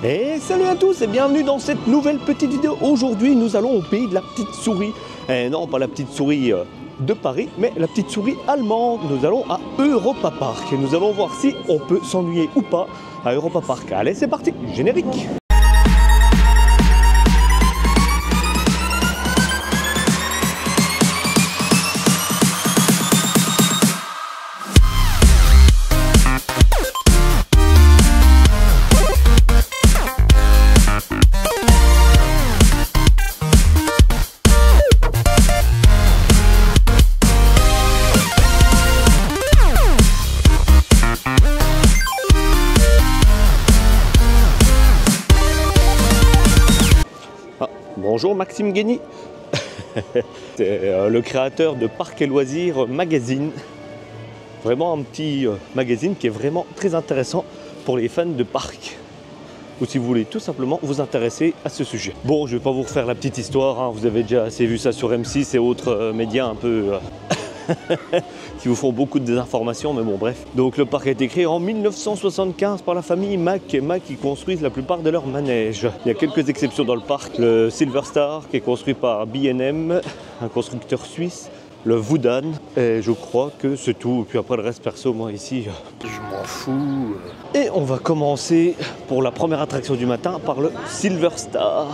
Et salut à tous et bienvenue dans cette nouvelle petite vidéo. Aujourd'hui nous allons au pays de la petite souris. Et non, pas la petite souris de Paris, mais la petite souris allemande. Nous allons à Europa Park et nous allons voir si on peut s'ennuyer ou pas à Europa Park. Allez, c'est parti, générique. Bonjour Maxime Guény, c'est le créateur de Parcs et Loisirs Magazine. Vraiment un petit magazine qui est vraiment très intéressant pour les fans de parcs. Ou si vous voulez tout simplement vous intéresser à ce sujet. Bon, je ne vais pas vous refaire la petite histoire, hein. Vous avez déjà assez vu ça sur M6 et autres médias un peu... qui vous font beaucoup de désinformations, mais bon bref. Donc le parc a été créé en 1975 par la famille Mack et Mack qui construisent la plupart de leurs manèges. Il y a quelques exceptions dans le parc, le Silver Star qui est construit par B&M, un constructeur suisse, le Woodan, et je crois que c'est tout. Puis après le reste perso, moi ici, je m'en fous. Et on va commencer pour la première attraction du matin par le Silver Star,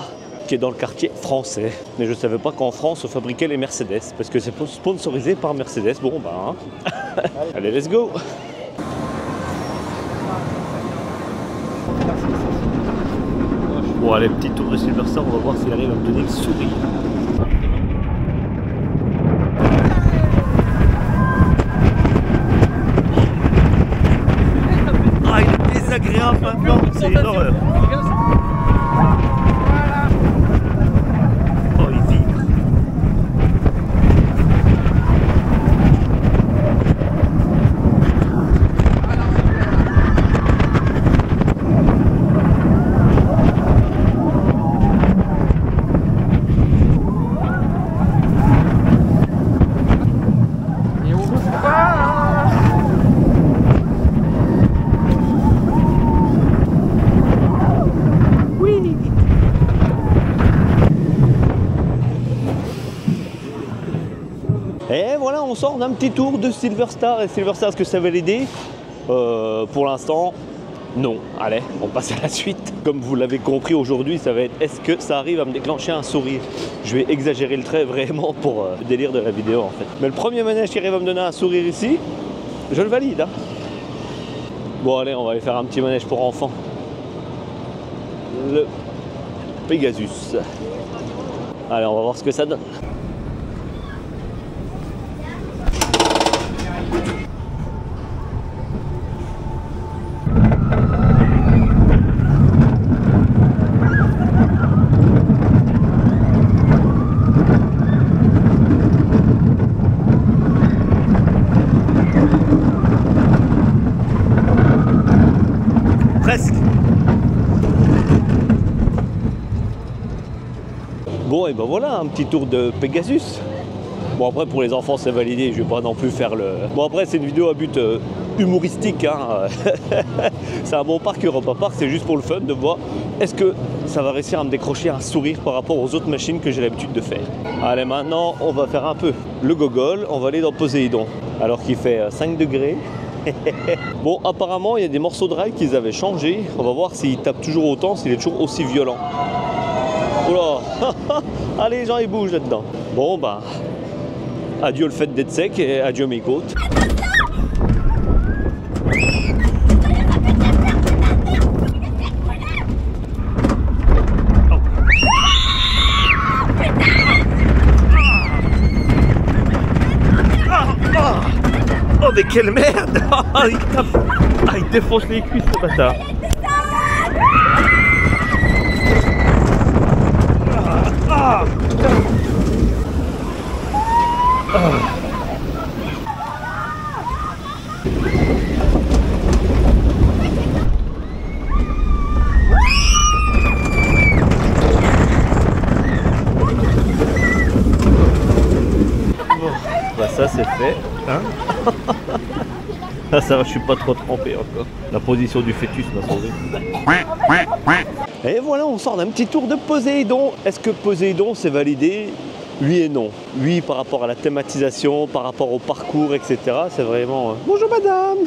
qui est dans le quartier français. Mais je ne savais pas qu'en France on fabriquait les Mercedes, parce que c'est sponsorisé par Mercedes. Bon bah, hein. Allez, let's go. Bon allez, petit tour de Silver Star, on va voir s'il arrive à me donner une souris. Ah, il est désagréable maintenant, c'est une horreur. Et voilà, on sort d'un petit tour de Silver Star. Et Silver Star, est-ce que ça va l'aider? Pour l'instant, non. Allez, on passe à la suite. Comme vous l'avez compris aujourd'hui, ça va être est-ce que ça arrive à me déclencher un sourire? Je vais exagérer le trait vraiment pour le délire de la vidéo en fait. Mais le premier manège qui arrive à me donner un sourire ici, je le valide. Hein. Bon allez, on va aller faire un petit manège pour enfants. Le Pegasus. Allez, on va voir ce que ça donne. Bon et ben voilà, un petit tour de Pegasus. Bon après pour les enfants c'est validé, je vais pas non plus faire le... Bon après c'est une vidéo à but humoristique, hein. C'est un bon parc Europa Park, c'est juste pour le fun de voir est-ce que ça va réussir à me décrocher un sourire par rapport aux autres machines que j'ai l'habitude de faire. Allez, maintenant on va faire un peu le gogol, on va aller dans Poséidon alors qu'il fait 5 degrés. Bon apparemment il y a des morceaux de rail qu'ils avaient changé, on va voir s'il tape toujours autant, s'il est toujours aussi violent. Oula. Allez, les gens ils bougent là-dedans. Bon bah, adieu le fait d'être sec et adieu mes côtes. Oh mais quelle merde. Il défonce les cuisses ce bâtard. Bah ça c'est fait, hein. Ça va, je suis pas trop trempé encore. La position du fœtus m'a sauvé. Et voilà, on sort d'un petit tour de Poséidon. Est-ce que Poséidon c'est validé? Oui et non. Oui, par rapport à la thématisation, par rapport au parcours, etc. C'est vraiment... Bonjour madame.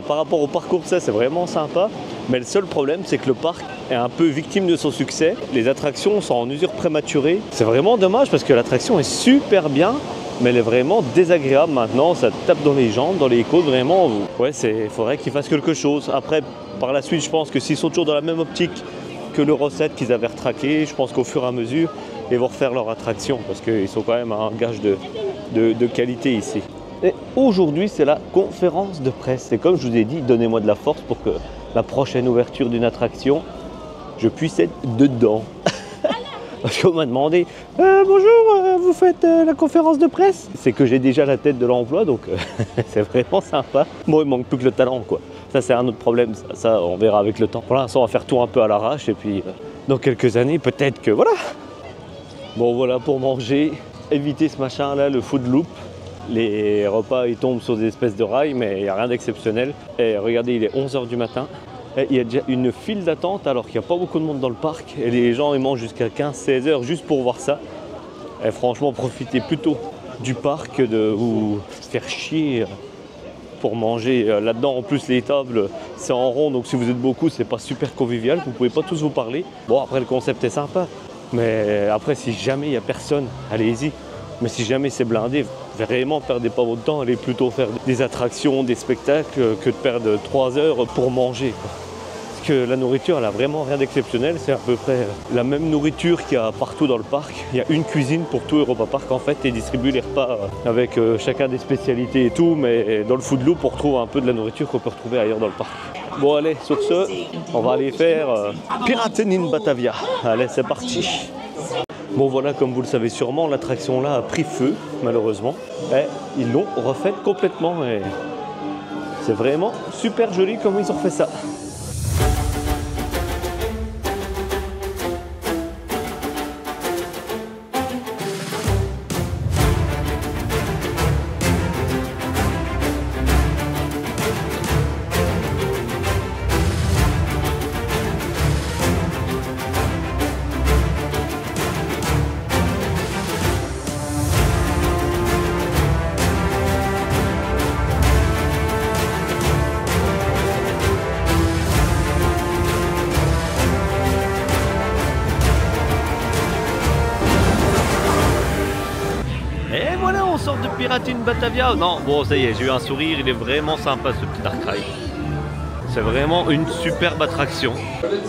Par rapport au parcours, ça c'est vraiment sympa. Mais le seul problème, c'est que le parc est un peu victime de son succès. Les attractions sont en usure prématurée. C'est vraiment dommage parce que l'attraction est super bien, mais elle est vraiment désagréable maintenant. Ça tape dans les jambes, dans les côtes, vraiment. Ouais, il faudrait qu'ils fassent quelque chose. Après, par la suite, je pense que s'ils sont toujours dans la même optique que l'Euro 7 qu'ils avaient retraqué, je pense qu'au fur et à mesure, ils vont refaire leur attraction parce qu'ils sont quand même un gage de qualité ici. Et aujourd'hui, c'est la conférence de presse. Et comme je vous ai dit, donnez-moi de la force pour que la prochaine ouverture d'une attraction, je puisse être dedans. Parce qu'on m'a demandé bonjour, vous faites la conférence de presse? C'est que j'ai déjà la tête de l'emploi, donc c'est vraiment sympa. Bon, il manque plus que le talent, quoi. Ça, c'est un autre problème. Ça, on verra avec le temps. Pour l'instant, on va faire tout un peu à l'arrache. Et puis, dans quelques années, peut-être que voilà. Bon, voilà pour manger. Éviter ce machin-là, le food loop. Les repas, ils tombent sur des espèces de rails, mais il n'y a rien d'exceptionnel. Et regardez, il est 11 h du matin. Et il y a déjà une file d'attente alors qu'il n'y a pas beaucoup de monde dans le parc. Et les gens, ils mangent jusqu'à 15-16 h juste pour voir ça. Et franchement, profitez plutôt du parc que de vous faire chier pour manger là-dedans. En plus, les tables, c'est en rond, donc si vous êtes beaucoup, c'est pas super convivial. Vous pouvez pas tous vous parler. Bon, après, le concept est sympa. Mais après, si jamais il n'y a personne, allez-y. Mais si jamais c'est blindé, vraiment perdez pas votre temps, allez plutôt faire des attractions, des spectacles que de perdre 3 heures pour manger, quoi. Parce que la nourriture, elle a vraiment rien d'exceptionnel, c'est à peu près la même nourriture qu'il y a partout dans le parc. Il y a une cuisine pour tout Europa Park en fait et distribue les repas avec chacun des spécialités et tout, mais dans le food loop, on retrouve un peu de la nourriture qu'on peut retrouver ailleurs dans le parc. Bon allez, sur ce, on va aller faire Piraten in Batavia. Allez, c'est parti. Bon voilà, comme vous le savez sûrement, l'attraction là a pris feu, malheureusement. Et ils l'ont refaite complètement et c'est vraiment super joli comment ils ont fait ça. Et voilà, on sort de Piraten Batavia. Non, bon, ça y est, j'ai eu un sourire. Il est vraiment sympa ce petit Dark Ride. C'est vraiment une superbe attraction.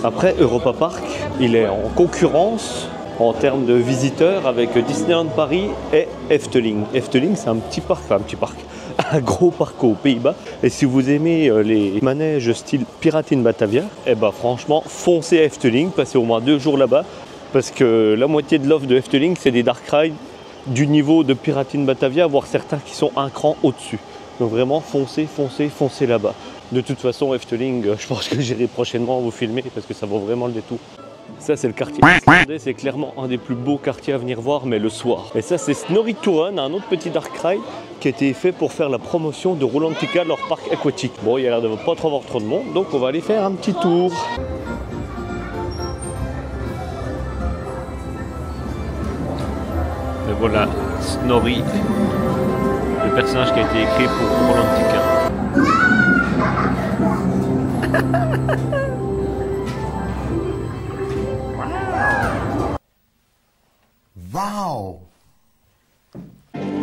Après, Europa Park, il est en concurrence en termes de visiteurs avec Disneyland Paris et Efteling. Efteling, c'est un petit parc, un gros parc aux Pays-Bas. Et si vous aimez les manèges style Piraten Batavia, eh ben franchement, foncez à Efteling, passez au moins 2 jours là-bas. Parce que la moitié de l'offre de Efteling, c'est des Dark Rides du niveau de Piraten Batavia, voire certains qui sont un cran au-dessus. Donc vraiment, foncez là-bas. De toute façon, Efteling, je pense que j'irai prochainement vous filmer parce que ça vaut vraiment le détour. Ça, c'est le quartier. C'est clairement un des plus beaux quartiers à venir voir, mais le soir. Et ça, c'est Snorri Touron, un autre petit Dark Ride qui a été fait pour faire la promotion de Rolantica, leur parc aquatique. Bon, il y a l'air de pas trop avoir trop de monde, donc on va aller faire un petit tour. Et voilà, Snorri, le personnage qui a été écrit pour Rolantica. Wow!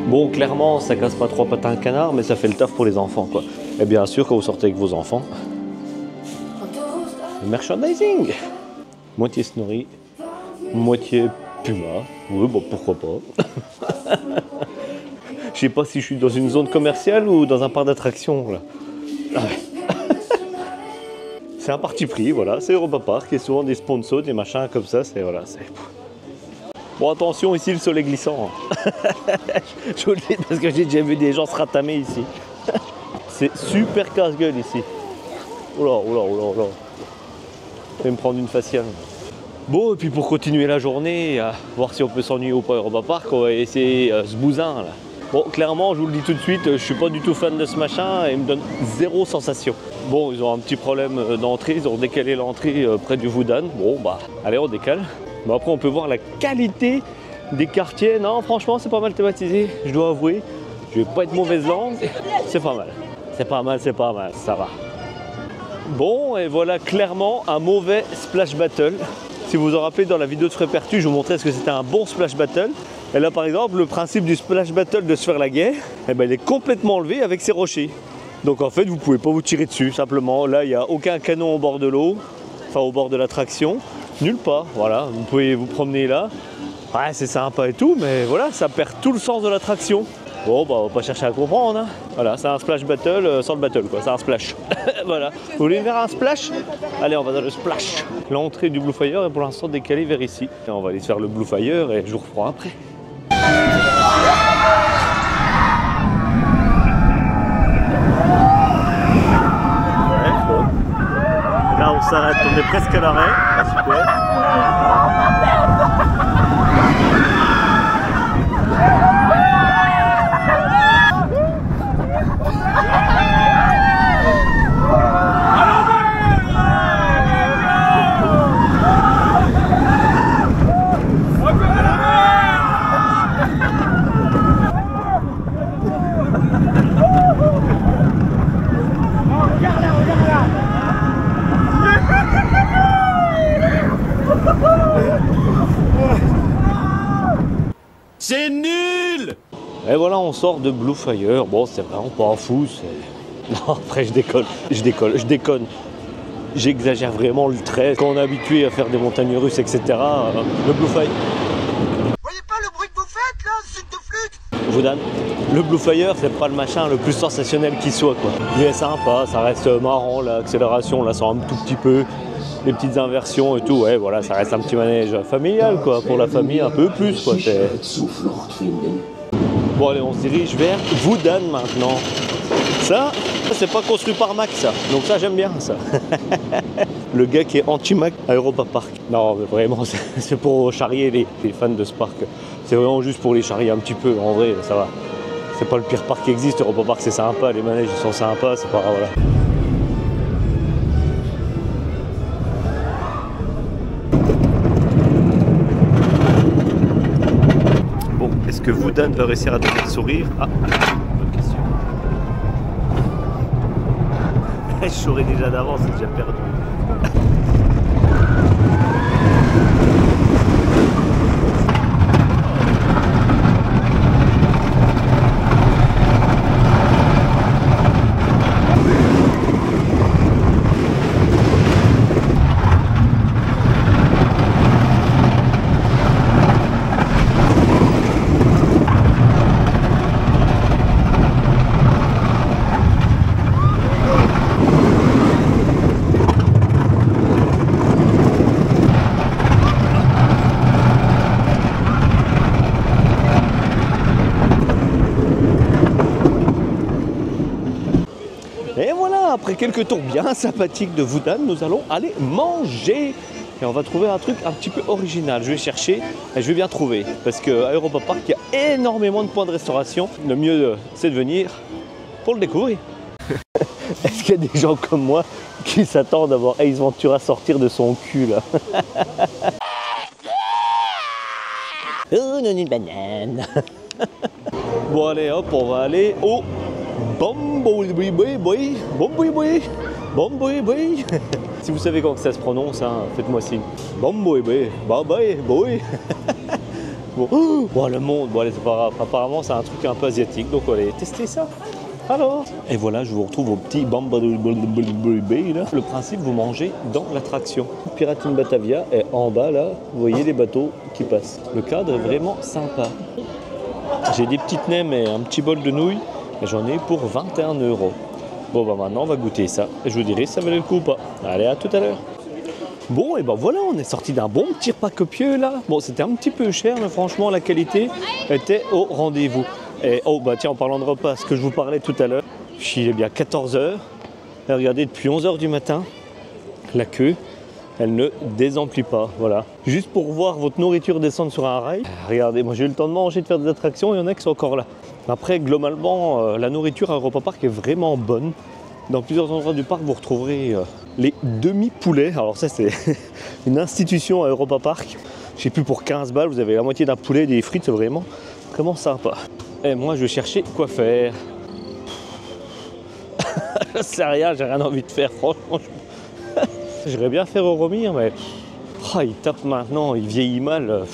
Bon, clairement, ça casse pas 3 pattes à un canard, mais ça fait le taf pour les enfants, quoi. Et bien sûr, quand vous sortez avec vos enfants, le merchandising, moitié Snorri, moitié Puma. Oui, bon, pourquoi pas. Je sais pas si je suis dans une zone commerciale ou dans un parc d'attractions, là. Ah ouais. C'est un parti pris, voilà. C'est Europa Park, et souvent des sponsors, des machins comme ça, c'est voilà, c'est... Bon, attention, ici, le sol est glissant. Je vous le dis parce que j'ai déjà vu des gens se ratamer ici. C'est super casse-gueule ici. Oula, oula, oula, oula. Je vais me prendre une faciale. Bon, et puis pour continuer la journée, voir si on peut s'ennuyer ou pas Europa Park, on va essayer ce bousin là. Bon, clairement, je vous le dis tout de suite, je suis pas du tout fan de ce machin et il me donne zéro sensation. Bon, ils ont un petit problème d'entrée, ils ont décalé l'entrée près du Wudang. Bon, bah, allez, on décale. Bon, après, on peut voir la qualité des quartiers. Non, franchement, c'est pas mal thématisé, je dois avouer. Je vais pas être mauvaise langue, c'est pas mal. C'est pas mal, ça va. Bon, et voilà clairement un mauvais splash battle. Si vous vous en rappelez, dans la vidéo de Frépertu, je vous montrais ce que c'était un bon splash battle. Et là, par exemple, le principe du splash battle de se faire la guerre, eh ben, il est complètement enlevé avec ces rochers. Donc en fait, vous pouvez pas vous tirer dessus, simplement. Là, il n'y a aucun canon au bord de l'eau, enfin au bord de l'attraction, nulle part. Voilà, vous pouvez vous promener là. Ouais, c'est sympa et tout, mais voilà, ça perd tout le sens de l'attraction. Bon, bah, on va pas chercher à comprendre. Hein. Voilà, c'est un splash battle sans le battle, quoi. C'est un splash. Voilà. Vous voulez faire un splash? Allez, on va dans le splash. L'entrée du Blue Fire est pour l'instant décalée vers ici. Et on va aller se faire le Blue Fire et je vous reprends après. Ouais, bon. Là, on s'arrête. On est presque à l'arrêt. Ah, super. C'est nul! Et voilà, on sort de Blue Fire. Bon, c'est vraiment pas fou. Non, après, je déconne. J'exagère vraiment le trait. Quand on est habitué à faire des montagnes russes, etc., le Blue Fire. Vous voyez pas le bruit que vous faites là, c'est de flûte? Wudang, le Blue Fire, c'est pas le machin le plus sensationnel qui soit, quoi. Il est sympa, ça reste marrant, l'accélération, on la sent un tout petit peu. Les petites inversions et tout, ouais, voilà, ça reste un petit manège familial, quoi, pour la famille, un peu plus, quoi. Bon, allez, on se dirige vers Wudang maintenant. Ça, c'est pas construit par Mac, ça. Donc ça, j'aime bien, ça. Le gars qui est anti-Mac à Europa Park. Non, mais vraiment, c'est pour charrier les fans de ce parc. C'est vraiment juste pour les charrier un petit peu, en vrai, ça va. C'est pas le pire parc qui existe, Europa Park, c'est sympa, les manèges, ils sont sympas, c'est pas... voilà. Est-ce que Wudang va réussir à donner le sourire? Ah, bonne question. Je saurais déjà d'avance, c'est déjà perdu. Et voilà, après quelques tours bien sympathiques de Wudang, nous allons aller manger. Et on va trouver un truc un petit peu original. Je vais chercher et je vais bien trouver. Parce qu'à Europa Park, il y a énormément de points de restauration. Le mieux, c'est de venir pour le découvrir. Est-ce qu'il y a des gens comme moi qui s'attendent à voir Ace Ventura sortir de son cul, là? Oh non, une banane. Bon, allez, hop, on va aller au... Bomboy. Si vous savez comment ça se prononce, hein, faites-moi signe. Bomboy. Bon, le monde, bon allez, c'est pas grave. Apparemment c'est un truc un peu asiatique, donc on va aller tester ça. Alors, et voilà, je vous retrouve au petit Bomboy là. Le principe, vous mangez dans l'attraction. Pirates in Batavia est en bas là, vous voyez les bateaux qui passent. Le cadre est vraiment sympa. J'ai des petites nems et un petit bol de nouilles. Et j'en ai pour 21 €. Bon, bah maintenant, on va goûter ça. Et je vous dirai si ça valait le coup ou pas. Allez, à tout à l'heure. Bon, et ben voilà, on est sorti d'un bon petit repas copieux, là. Bon, c'était un petit peu cher, mais franchement, la qualité était au rendez-vous. Et, oh, bah tiens, en parlant de repas, ce que je vous parlais tout à l'heure, il est bien 14 h. Et regardez, depuis 11 h du matin, la queue, Elle ne désemplit pas, voilà. Juste pour voir votre nourriture descendre sur un rail. Regardez, moi j'ai eu le temps de manger, de faire des attractions, il y en a qui sont encore là. Après, globalement, la nourriture à Europa Park est vraiment bonne. Dans plusieurs endroits du parc, vous retrouverez les demi-poulets. Alors ça, c'est une institution à Europa Park. Je sais plus, pour 15 balles, vous avez la moitié d'un poulet, des frites, c'est vraiment sympa. Et moi, je vais chercher quoi faire. Je sais rien, j'ai rien envie de faire, franchement. J'aimerais bien faire Euromir, mais il tape maintenant, il vieillit mal.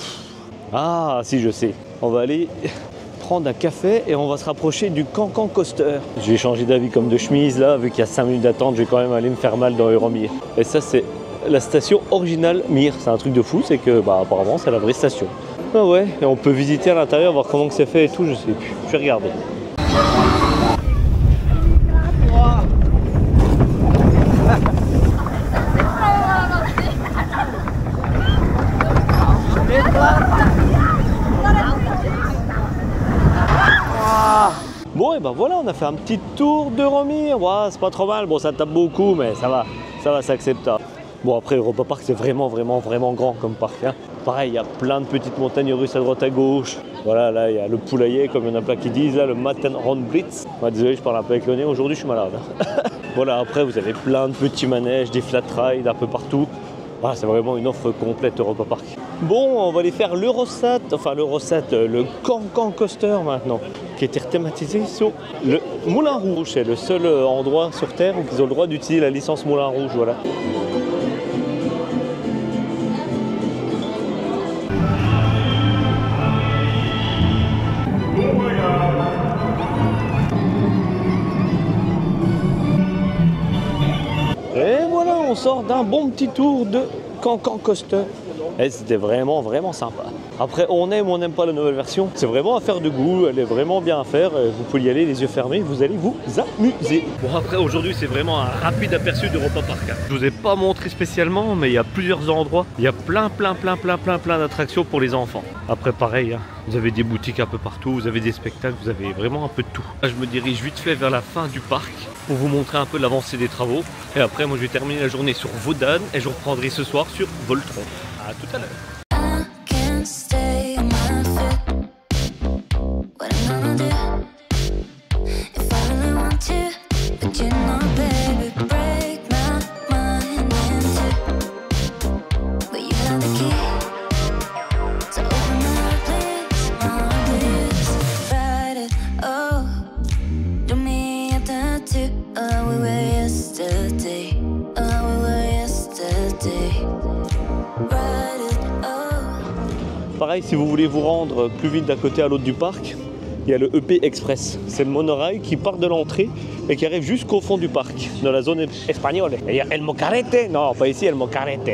Ah, si, je sais. On va aller prendre un café et on va se rapprocher du Cancan Coaster. J'ai changé d'avis comme de chemise là, vu qu'il y a 5 minutes d'attente, je vais quand même aller me faire mal dans Euromir. Et ça, c'est la station originale Mir. C'est un truc de fou, c'est que apparemment c'est la vraie station. Ah ouais, et on peut visiter à l'intérieur, voir comment c'est fait et tout, je sais plus. Je vais regarder. Bon, et ben voilà, on a fait un petit tour d'Euromir. Ouais, c'est pas trop mal. Bon, ça tape beaucoup, mais ça va, c'est acceptable. Bon, après, Europa Park, c'est vraiment grand comme parc. Hein. Pareil, il y a plein de petites montagnes russes à droite à gauche. Voilà, là, il y a le poulailler, comme il y en a plein qui disent, là, le Matterhornblitz. Désolé, je parle un peu avec le nez. Aujourd'hui, je suis malade. Voilà, après, vous avez plein de petits manèges, des flat rides un peu partout. Voilà, c'est vraiment une offre complète Europa Park. Bon, on va aller faire l'Eurosat, le Cancan Coaster maintenant, qui a été thématisé sur le Moulin Rouge. C'est le seul endroit sur Terre où ils ont le droit d'utiliser la licence Moulin Rouge, voilà. Et voilà, on sort d'un bon petit tour de Cancan Coaster. Et c'était vraiment sympa. Après, on aime ou on n'aime pas la nouvelle version. C'est vraiment affaire de goût, elle est vraiment bien à faire. Vous pouvez y aller les yeux fermés, vous allez vous amuser. Bon, après, aujourd'hui, c'est vraiment un rapide aperçu d'Europa Park. Je vous ai pas montré spécialement, mais il y a plusieurs endroits. Il y a plein d'attractions pour les enfants. Après, pareil, hein, vous avez des boutiques un peu partout, vous avez des spectacles, vous avez vraiment un peu de tout. Là, je me dirige vite fait vers la fin du parc pour vous montrer un peu l'avancée des travaux. Et après, moi, je vais terminer la journée sur Wodan et je reprendrai ce soir sur Voltron. À tout à l'heure. Pareil, si vous voulez vous rendre plus vite d'un côté à l'autre du parc, il y a le EP Express. C'est le monorail qui part de l'entrée et qui arrive jusqu'au fond du parc, dans la zone espagnole. Il y a El Mocarete. Non, pas ici, El Mocarete.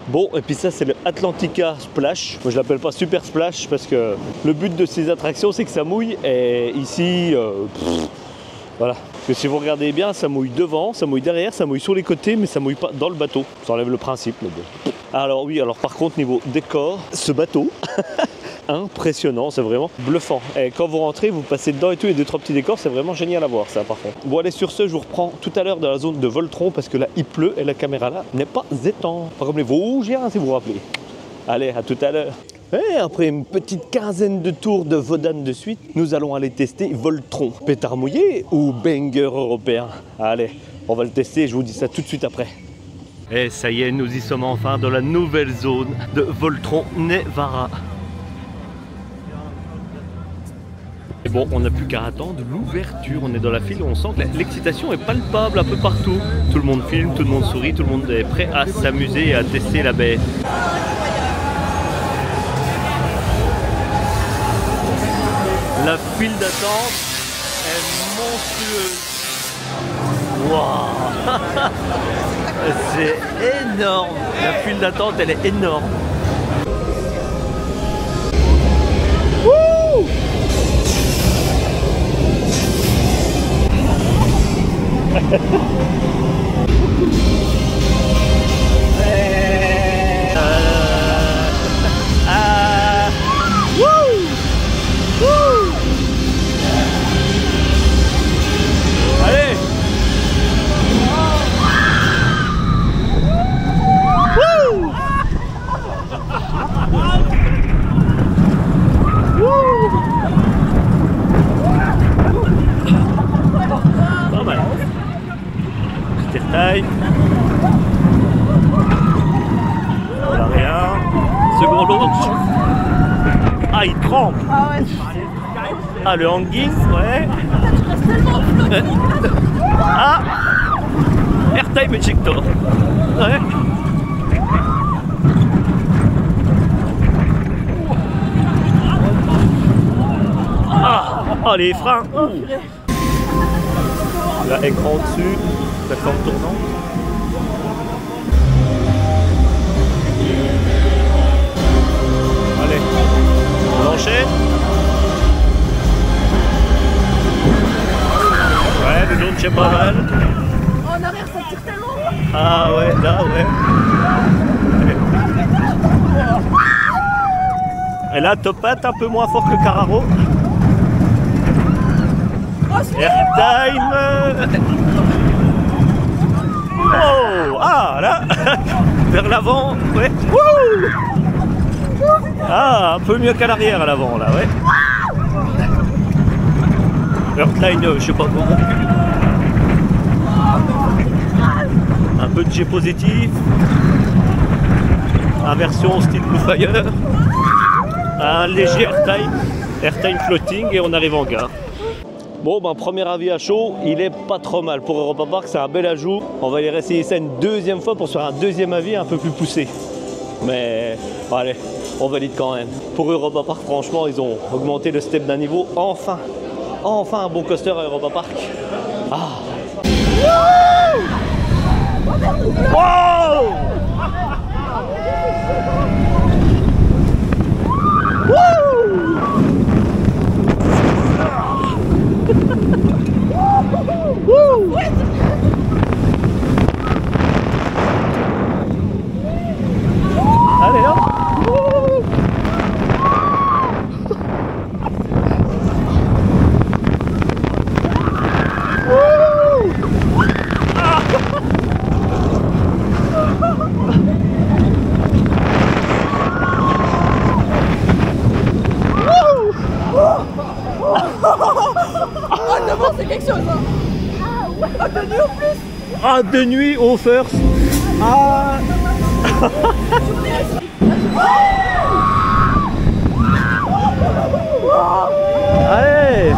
Bon, et puis ça, c'est le Atlantica Splash. Moi, je l'appelle pas Super Splash parce que le but de ces attractions, c'est que ça mouille. Et ici, voilà. Parce que si vous regardez bien, ça mouille devant, ça mouille derrière, ça mouille sur les côtés, mais ça mouille pas dans le bateau. Ça enlève le principe, mais bon. Alors oui, alors par contre, niveau décor, ce bateau, impressionnant, c'est vraiment bluffant. Et quand vous rentrez, vous passez dedans et tout, il y a 2-3 petits décors, c'est vraiment génial à voir ça par contre. Bon allez, sur ce, je vous reprends tout à l'heure dans la zone de Voltron, parce que là, il pleut et la caméra là n'est pas étanche. Pas comme les Vosgiens, si vous vous rappelez. Allez, à tout à l'heure. Et après une petite quinzaine de tours de Wodan de suite, nous allons aller tester Voltron. Pétard mouillé ou banger européen? Allez, on va le tester et je vous dis ça tout de suite après. Et ça y est, nous y sommes enfin dans la nouvelle zone de Voltron Nevara. Et bon, on n'a plus qu'à attendre l'ouverture. On est dans la file, on sent que l'excitation est palpable un peu partout. Tout le monde filme, tout le monde sourit, tout le monde est prêt à s'amuser et à tester la bête. La file d'attente est monstrueuse. Waouh. C'est énorme. La file d'attente, elle est énorme. Wouh. Allez. Ah, il trempe. Ah ouais. Ah, le hanging, ouais. Je reste tellement flotte. Ah, airtime ejector. Ouais. Ah, oh, les freins. Là, écran au-dessus, plateforme tournante. Allez, on enchaîne. Ouais, le launch est pas mal. En arrière, ça tire tellement. Ah ouais, là, ouais. Et là, Topat un peu moins fort que Carraro. Airtime. Oh, ah là, vers l'avant, ouais. Wouh. Ah, un peu mieux qu'à l'arrière à l'avant là, ouais. Airtime, je sais pas comment. Un peu de G positif. Inversion style Blue Fire. Un léger airtime floating et on arrive en gare. Bon, ben, premier avis à chaud, il est pas trop mal pour Europa Park, c'est un bel ajout. On va aller réessayer ça une deuxième fois pour se faire un deuxième avis un peu plus poussé. Mais bon, allez, on valide quand même. Pour Europa Park, franchement, ils ont augmenté le step d'un niveau. Enfin un bon coaster à Europa Park. Ah. Wow. Allez là. Ah, d'abord, c'est quelque chose. Hein. Ah ouais, de nuit en plus. Ah, de nuit au first. Ah. Allez.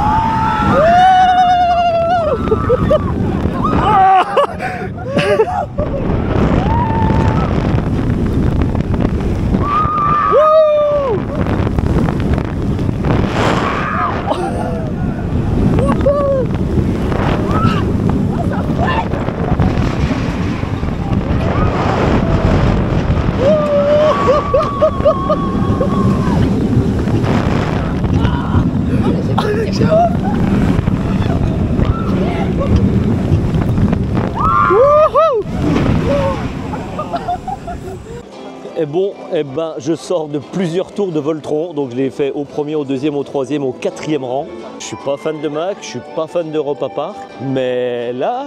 Et bon, eh ben, je sors de plusieurs tours de Voltron, donc je l'ai fait au premier, au deuxième, au troisième, au quatrième rang. Je suis pas fan de Mack, je suis pas fan d'Europa Park, mais là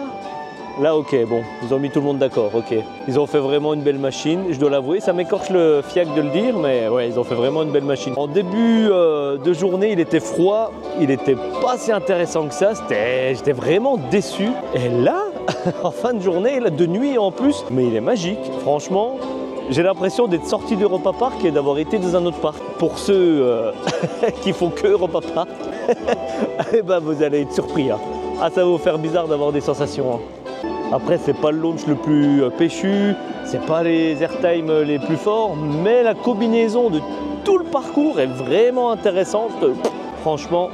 ok, bon, ils ont mis tout le monde d'accord, ok. Ils ont fait vraiment une belle machine, je dois l'avouer, ça m'écorche le fiac de le dire, mais ouais, ils ont fait vraiment une belle machine. En début de journée, il était froid, il était pas si intéressant que ça, j'étais vraiment déçu. Et là, en fin de journée, là, de nuit en plus, mais il est magique, franchement. J'ai l'impression d'être sorti d'Europa Park et d'avoir été dans un autre parc. Pour ceux qui font que Europa Park, eh ben vous allez être surpris. Hein. Ah, ça va vous faire bizarre d'avoir des sensations. Hein. Après, c'est pas le launch le plus péchu, c'est pas les airtime les plus forts, mais la combinaison de tout le parcours est vraiment intéressante. Franchement,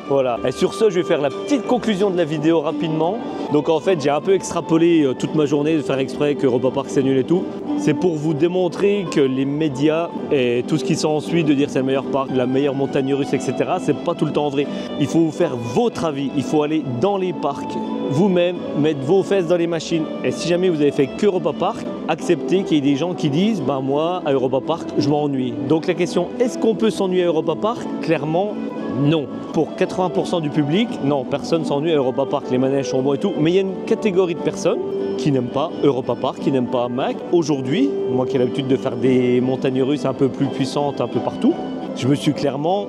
voilà. Et sur ce, je vais faire la petite conclusion de la vidéo rapidement. Donc en fait, j'ai un peu extrapolé toute ma journée de faire exprès que Europa Park c'est nul et tout. C'est pour vous démontrer que les médias et tout ce qui s'ensuit de dire c'est le meilleur parc, la meilleure montagne russe, etc. c'est pas tout le temps vrai. Il faut vous faire votre avis, il faut aller dans les parcs, vous-même, mettre vos fesses dans les machines. Et si jamais vous avez fait que Europa Park, acceptez qu'il y ait des gens qui disent ben moi à Europa Park je m'ennuie. Donc la question, est-ce qu'on peut s'ennuyer à Europa Park? Clairement non. Pour 80% du public, non, personne s'ennuie à Europa Park, les manèges sont bons et tout, mais il y a une catégorie de personnes qui n'aiment pas Europa Park, qui n'aiment pas Mack. Aujourd'hui, moi qui ai l'habitude de faire des montagnes russes un peu plus puissantes un peu partout, je me suis clairement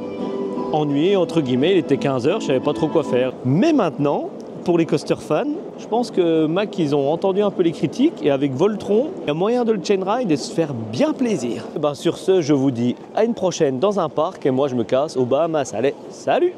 ennuyé, entre guillemets, il était 15 h, je savais pas trop quoi faire. Mais maintenant, pour les coaster fans. Je pense que Mack, ils ont entendu un peu les critiques et avec Voltron, il y a moyen de le chain ride et se faire bien plaisir. Et sur ce, je vous dis à une prochaine dans un parc et moi je me casse aux Bahamas. Allez, salut!